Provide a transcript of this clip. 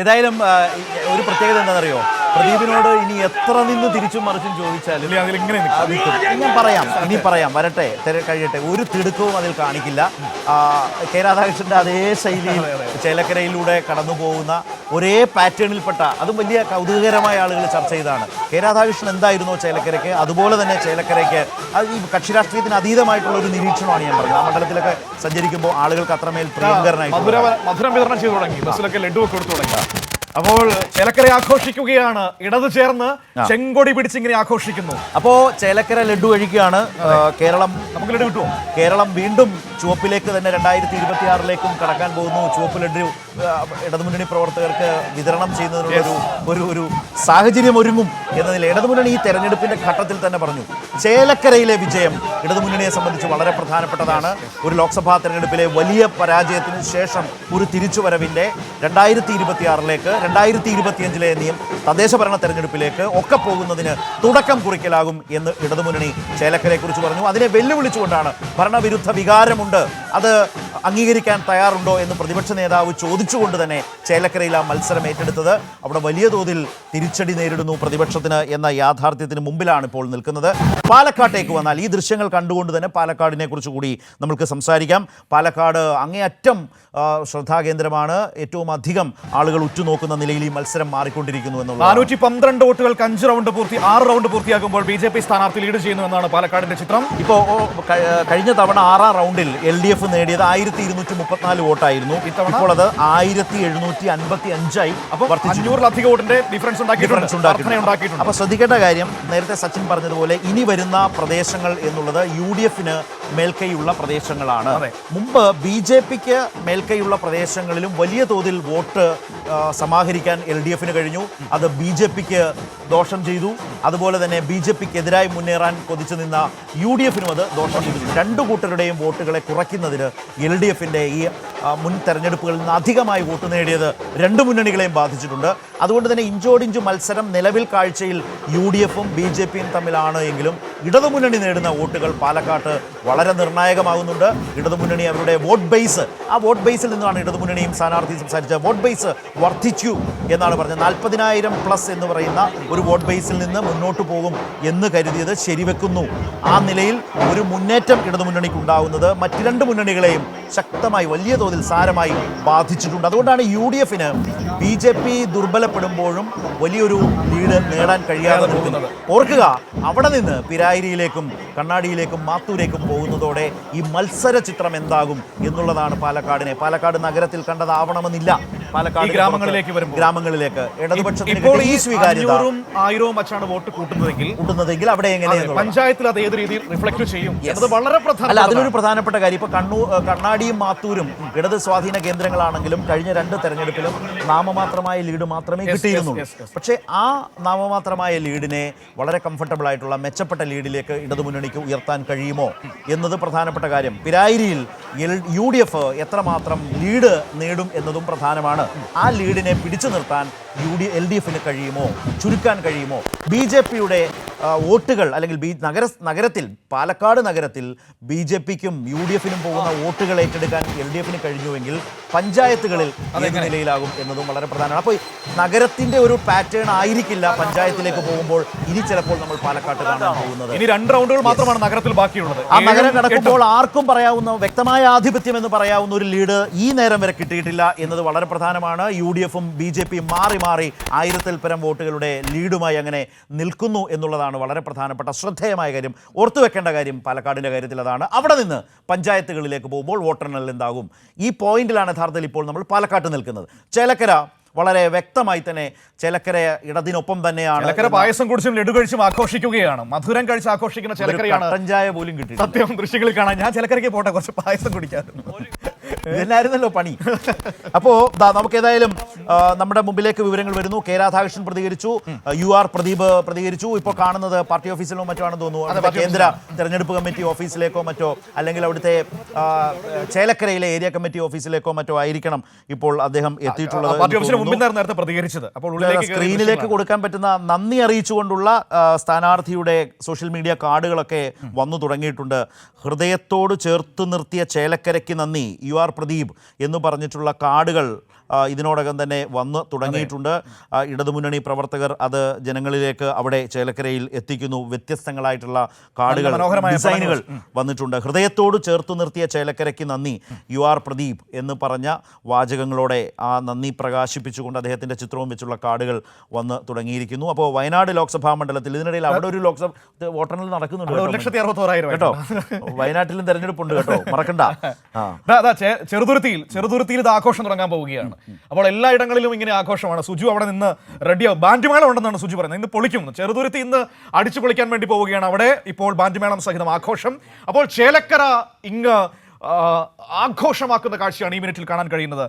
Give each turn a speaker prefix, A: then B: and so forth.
A: ഏതായാലും ഒരു പ്രത്യേകത എന്താണെന്നറിയോ, പ്രദീപിനോട് ഇനി എത്ര നിന്ന് തിരിച്ചും മറിച്ചും ചോദിച്ചാലും ഞാൻ പറയാം വരട്ടെ കഴിയട്ടെ, ഒരു തിടുക്കവും അതിൽ കാണിക്കില്ല. കെ രാധാകൃഷ്ണന്റെ അതേ ശൈലിയിൽ ചേലക്കരയിലൂടെ കടന്നു പോകുന്ന ഒരേ പാറ്റേണിൽപ്പെട്ട, അതും വലിയ കൗതുകകരമായ ആളുകൾ ചർച്ച ചെയ്താണ്. കെ രാധാകൃഷ്ണൻ എന്തായിരുന്നോ ചേലക്കരയ്ക്ക്, അതുപോലെ തന്നെ ചേലക്കരയ്ക്ക് ഈ കക്ഷി രാഷ്ട്രീയത്തിന് അതീതമായിട്ടുള്ള ഒരു നിരീക്ഷണമാണ് ഞാൻ പറഞ്ഞത്. ആ മണ്ഡലത്തിലൊക്കെ സഞ്ചരിക്കുമ്പോൾ ആളുകൾക്ക് അത്രമേൽ പ്രിയങ്കരനായിട്ട്
B: മധുരം വിതരണം ചെയ്തു തുടങ്ങി, ബസ്സിലൊക്കെ ലഡു ഒക്കെ കൊടുത്തു തുടങ്ങി. അപ്പോൾ ചേലക്കര ആഘോഷിക്കുകയാണ്, ഇടത് ചേർന്ന് ചെങ്കൊടി പിടിച്ചിങ്ങനെ ആഘോഷിക്കുന്നു.
A: അപ്പോ ചേലക്കര ലഡു കഴിക്കുകയാണ്. കേരളം
B: നമുക്ക് ലഡു കിട്ടുമോ?
A: കേരളം വീണ്ടും ചുവപ്പിലേക്ക് തന്നെ 2026 കടക്കാൻ പോകുന്നു. ചുവപ്പ് ലഡു ഇടതുമുന്നണി പ്രവർത്തകർക്ക് വിതരണം ചെയ്യുന്നതിനുള്ള ഒരു സാഹചര്യം ഒരുങ്ങും എന്നതിൽ ഇടതുമുന്നണി ഈ തെരഞ്ഞെടുപ്പിന്റെ ഘട്ടത്തിൽ തന്നെ പറഞ്ഞു, ചേലക്കരയിലെ വിജയം ഇടതുമുന്നണിയെ സംബന്ധിച്ച് വളരെ പ്രധാനപ്പെട്ടതാണ്. ഒരു ലോക്സഭാ തെരഞ്ഞെടുപ്പിലെ വലിയ പരാജയത്തിന് ശേഷം ഒരു തിരിച്ചുവരവിന്റെ 2026 2025 തദ്ദേശ ഭരണ തെരഞ്ഞെടുപ്പിലേക്ക് ഒക്കെ പോകുന്നതിന് തുടക്കം കുറിക്കലാകും എന്ന് ഇടതുമുന്നണി ചേലക്കരയെക്കുറിച്ച് പറഞ്ഞു. അതിനെ വെല്ലുവിളിച്ചുകൊണ്ടാണ്, ഭരണവിരുദ്ധ വികാരമുണ്ട്, അത് അംഗീകരിക്കാൻ തയ്യാറുണ്ടോ എന്ന് പ്രതിപക്ഷ നേതാവ് ചോദിച്ചുകൊണ്ട് തന്നെ ചേലക്കരയിൽ ആ മത്സരം ഏറ്റെടുത്തത്. അവിടെ വലിയ തോതിൽ തിരിച്ചടി നേരിടുന്നു പ്രതിപക്ഷത്തിന് എന്ന യാഥാർത്ഥ്യത്തിന് മുമ്പിലാണ് ഇപ്പോൾ നിൽക്കുന്നത്. പാലക്കാട്ടേക്ക് വന്നാൽ ഈ ദൃശ്യങ്ങൾ കണ്ടുകൊണ്ട് തന്നെ പാലക്കാടിനെ കുറിച്ച് കൂടി നമുക്ക് സംസാരിക്കാം. പാലക്കാട് അങ്ങേയറ്റം ശ്രദ്ധാകേന്ദ്രമാണ്. ഏറ്റവും അധികം ആളുകൾ ഉറ്റുനോക്കുന്ന നിലയിൽ ഈ മത്സരം മാറിക്കൊണ്ടിരിക്കുന്നു എന്നുള്ളത്.
B: 412 വോട്ടുകൾക്ക് 6 റൗണ്ട് പൂർത്തിയാകുമ്പോൾ BJP സ്ഥാനാർത്ഥി ലീഡ് ചെയ്യുന്നു എന്നാണ് പാലക്കാടിന്റെ ചിത്രം.
A: ഇപ്പോൾ കഴിഞ്ഞ തവണ 6ാം റൗണ്ടിൽ LDF നേടിയത് 1234 വോട്ടായിരുന്നു. ഇപ്പോൾ അത് 1755
B: അപ്പോൾ 500-ലധികം വോട്ടിന്റെ ഡിഫറൻസ് ഉണ്ടാക്കിയിട്ടുണ്ട്.
A: അപ്പോൾ ശ്രദ്ധിക്കേണ്ട കാര്യം, നേരത്തെ സച്ചിൻ പറഞ്ഞതുപോലെ ഇനി വരുന്ന പ്രദേശങ്ങൾ എന്നുള്ളത് UDFന് മേൽക്കൈയുള്ള പ്രദേശങ്ങളാണ്. മുമ്പ് BJPക്ക് മേൽക്കൈയുള്ള പ്രദേശങ്ങളിലും വലിയ തോതിൽ വോട്ട് സമാഹരിക്കാൻ LDFന് കഴിഞ്ഞു. അത് BJPക്ക് ദോഷം ചെയ്തു. അതുപോലെ തന്നെ BJPക്കെതിരായി മുന്നേറാൻ കൊതിച്ചു നിന്ന UDFനും അത് ദോഷം ചെയ്തു. രണ്ടു കൂട്ടരുടെയും വോട്ടുകളെ കുറയ്ക്കുന്നതിന് LDFന്റെ ഈ മുൻ തെരഞ്ഞെടുപ്പുകളിൽ നിന്ന് അധികമായി വോട്ട് നേടിയത് രണ്ട് മുന്നണികളെയും ബാധിച്ചിട്ടുണ്ട്. അതുകൊണ്ട് തന്നെ ഇഞ്ചോടിഞ്ചു മത്സരം നിലവിൽ കാഴ്ചയിൽ UDFും BJPയും തമ്മിലാണ് എങ്കിലും ഇടതുമുന്നണി നേടുന്ന വോട്ടുകൾ പാലക്കാട്ട് വളരെ നിർണായകമാകുന്നുണ്ട്. ഇടതുമുന്നണി അവരുടെ വോട്ട് ബേസ്, ആ വോട്ട് ബേസിൽ നിന്നാണ് ഇടതുമുന്നണിയും സ്ഥാനാർത്ഥിയും സംസാരിച്ച വോട്ട് ബേസ് വർദ്ധിച്ചു എന്നാണ് പറഞ്ഞത്. 40,000+ എന്ന് പറയുന്ന ഒരു വോട്ട് ബേസിൽ നിന്ന് മുന്നോട്ട് പോകും എന്ന് കരുതിയത് ശരിവെക്കുന്നു. ആ നിലയിൽ ഒരു മുന്നേറ്റം ഇടതുമുന്നണിക്ക് ഉണ്ടാകുന്നത് മറ്റ് രണ്ട് മുന്നണികളെയും ശക്തമായി വലിയ തോതിൽ സാരമായി ബാധിച്ചിട്ടുണ്ട്. അതുകൊണ്ടാണ് UDFന് BJP ദുർബലപ്പെടുമ്പോഴും വലിയൊരു ലീഡ് നേടാൻ കഴിയാതെ പോകുന്നത്. ഓർക്കുക, അവിടെ നിന്ന് പിരായിരിയിലേക്കും കണ്ണാടിയിലേക്കും മാത്തൂരേക്കും പോകുന്നതോടെ ഈ മത്സര ചിത്രം എന്താകും എന്നുള്ളതാണ് പാലക്കാട് നഗരത്തിൽ കണ്ടതാവണമെന്നില്ല. പാലക്കാട് ഗ്രാമങ്ങളിലേക്ക് ഇടതുപക്ഷത്തിന് ഈ സ്വീകാര്യത
B: 1000-1000 വച്ചാണ് വോട്ട് കൂട്ടുന്നതെങ്കിൽ
A: അവിടെ എങ്ങനെയാണ്
B: പഞ്ചായത്തിൽ അത് ഏത് രീതിയിൽ റിഫ്ലക്ട് ചെയ്യും എന്നത് വളരെ പ്രധാനമാണ്.
A: അതിലൊരു പ്രധാനപ്പെട്ട കാര്യം, ഇപ്പൊ കണ്ണാടിയും മാത്തൂരും ഇടത് സ്വാധീന കേന്ദ്രങ്ങളാണെങ്കിലും കഴിഞ്ഞ 2 തെരഞ്ഞെടുപ്പിലും നാമമാത്രമായ ലീഡ് മാത്രമേ കിട്ടിയിരുന്നുള്ളൂ. പക്ഷേ ആ നാമമാത്രമായ ലീഡിനെ വളരെ കംഫർട്ടബിൾ ആയിട്ടുള്ള മെച്ചപ്പെട്ട ലീഡിലേക്ക് ഇടതുമുന്നണിക്ക് ഉയർത്താൻ കഴിയുമോ എന്നത് പ്രധാനപ്പെട്ട കാര്യം. പിരായിരിയിൽ UDF എത്രമാത്രം ലീഡ് നേടും എന്നതും പ്രധാനമാണ്. ആ ലീഡിനെ പിടിച്ചു നിർത്താൻ LDFന് കഴിയുമോ, ചുരുക്കാൻ കഴിയുമോ? BJPയുടെ വോട്ടുകൾ അല്ലെങ്കിൽ നഗരത്തിൽ പാലക്കാട് നഗരത്തിൽ BJPക്കും UDFനും പോകുന്ന വോട്ടുകൾ ഏറ്റെടുക്കാൻ LDFന് കഴിഞ്ഞുവെങ്കിൽ പഞ്ചായത്തുകളിൽ ഏത് നിലയിലാകും എന്നതും വളരെ പ്രധാനമാണ്. അപ്പോൾ നഗരത്തിന്റെ ഒരു പാറ്റേൺ ആയിരിക്കില്ല പഞ്ചായത്തിലേക്ക് പോകുമ്പോൾ ഇനി ചിലപ്പോൾ നമ്മൾ പാലക്കാട്ട് കാണാൻ പോകുന്നത്.
B: ഇനി 2 റൗണ്ടുകൾ മാത്രമാണ് നഗരത്തിൽ ബാക്കിയുള്ളത്.
A: ആ നഗരം കടക്കുമ്പോൾ ആർക്കും പറയാവുന്ന വ്യക്തമായ ആധിപത്യം എന്ന് പറയാവുന്ന ഒരു ലീഡ് ഈ നേരം വരെ കിട്ടിയിട്ടില്ല എന്നത് വളരെ പ്രധാനമാണ്. UDFും BJPയും മാറി 1000-ൽ പരം വോട്ടുകളുടെ ലീഡുമായി അങ്ങനെ നിൽക്കുന്നു എന്നുള്ളതാണ് വളരെ പ്രധാനപ്പെട്ട ശ്രദ്ധേയമായ കാര്യം. ഓർത്തു വെക്കേണ്ട കാര്യം പാലക്കാടിൻ്റെ കാര്യത്തിൽ അതാണ്. അവിടെ നിന്ന് പഞ്ചായത്തുകളിലേക്ക് പോകുമ്പോൾ വോട്ടെണ്ണൽ എന്താകും? ഈ പോയിന്റിലാണ് യഥാർത്ഥത്തിൽ ഇപ്പോൾ നമ്മൾ പാലക്കാട്ട് നിൽക്കുന്നത്. ചേലക്കര വളരെ വ്യക്തമായി തന്നെ ചേലക്കര ഇടതിനൊപ്പം തന്നെയാണ്.
B: ചേലക്കര പായസം കുടിച്ചും ലഡു കഴിച്ചും ആഘോഷിക്കുകയാണ്. മധുരം കഴിച്ച് ആഘോഷിക്കുന്ന ചേലക്കരയാണ്.
A: കട്ടൻചായ പോലും കിട്ടി.
B: സത്യം ദൃശ്യങ്ങളിൽ കാണാൻ ഞാൻ ചേലക്കരയ്ക്ക് പോട്ടെ, കുറച്ച് പായസം കുടിക്കാറുണ്ട്.
A: ഇതെന്നായിരുന്നല്ലോ പണി. അപ്പോൾ നമുക്ക് ഏതായാലും നമ്മുടെ മുമ്പിലേക്ക് വിവരങ്ങൾ വരുന്നു. കെ രാധാകൃഷ്ണൻ പ്രതികരിച്ചു, UR പ്രദീപ് പ്രതികരിച്ചു. ഇപ്പോൾ കാണുന്നത് പാർട്ടി ഓഫീസിലോ മറ്റോ ആണെന്ന് തോന്നുന്നു, കേന്ദ്ര തെരഞ്ഞെടുപ്പ് കമ്മിറ്റി ഓഫീസിലേക്കോ മറ്റോ, അല്ലെങ്കിൽ അവിടുത്തെ ചേലക്കരയിലെ ഏരിയ കമ്മിറ്റി ഓഫീസിലേക്കോ മറ്റോ ആയിരിക്കണം ഇപ്പോൾ അദ്ദേഹം എത്തിയിട്ടുള്ളത്. സ്ക്രീനിലേക്ക് കൊടുക്കാൻ പറ്റുന്ന നന്ദി അറിയിച്ചുകൊണ്ടുള്ള സ്ഥാനാർത്ഥിയുടെ സോഷ്യൽ മീഡിയ കാർഡുകളൊക്കെ വന്നു തുടങ്ങിയിട്ടുണ്ട്. ഹൃദയത്തോട് ചേർത്ത് നിർത്തിയ ചേലക്കരയ്ക്ക് നന്ദി, UR പ്രദീപ് എന്ന് പറഞ്ഞിട്ടുള്ള കാർഡുകൾ ഇതിനോടകം തന്നെ വന്ന് തുടങ്ങിയിട്ടുണ്ട്. ഇടതുമുന്നണി പ്രവർത്തകർ അത് ജനങ്ങളിലേക്ക് അവിടെ ചേലക്കരയിൽ എത്തിക്കുന്നു. വ്യത്യസ്തങ്ങളായിട്ടുള്ള കാർഡുകൾ, ഡിസൈനുകൾ വന്നിട്ടുണ്ട്. ഹൃദയത്തോട് ചേർത്തു നിർത്തിയ ചേലക്കരയ്ക്ക് നന്ദി, യു ആർ പ്രദീപ് എന്ന് പറഞ്ഞ വാചകങ്ങളോടെ ആ നന്ദി പ്രകാശിപ്പിച്ചുകൊണ്ട് അദ്ദേഹത്തിൻ്റെ ചിത്രവും വെച്ചുള്ള കാർഡുകൾ വന്ന് തുടങ്ങിയിരിക്കുന്നു. അപ്പോൾ വയനാട് ലോക്സഭാ മണ്ഡലത്തിൽ ഇതിനിടയിൽ അവിടെ ഒരു ലോക്സഭ വോട്ടെണ്ണൽ നടക്കുന്നുണ്ട് കേട്ടോ. വയനാട്ടിലും തെരഞ്ഞെടുപ്പുണ്ട് കേട്ടോ, മറക്കണ്ട.
B: ചെറുതുരുത്തിയിൽ ഇത് ആഘോഷം തുടങ്ങാൻ പോവുകയാണ്. അപ്പോൾ എല്ലായിടങ്ങളിലും ഇങ്ങനെ ആഘോഷമാണ്. സുജു അവിടെ നിന്ന് റെഡിയാവും. ബാൻഡ്മേളം ഉണ്ടെന്നാണ് സുജു പറയുന്നത്. ഇന്ന് പൊളിക്കും. ചെറുതുരുത്തി ഇന്ന് അടിച്ചു പൊളിക്കാൻ വേണ്ടി പോവുകയാണ്. അവിടെ ഇപ്പോൾ ബാൻഡ്മേളം സഹിതം ആഘോഷം. അപ്പോൾ ചേലക്കര ഇങ്ങ് ആഘോഷമാക്കുന്ന കാഴ്ചയാണ് ഈ മിനിറ്റിൽ കാണാൻ കഴിയുന്നത്.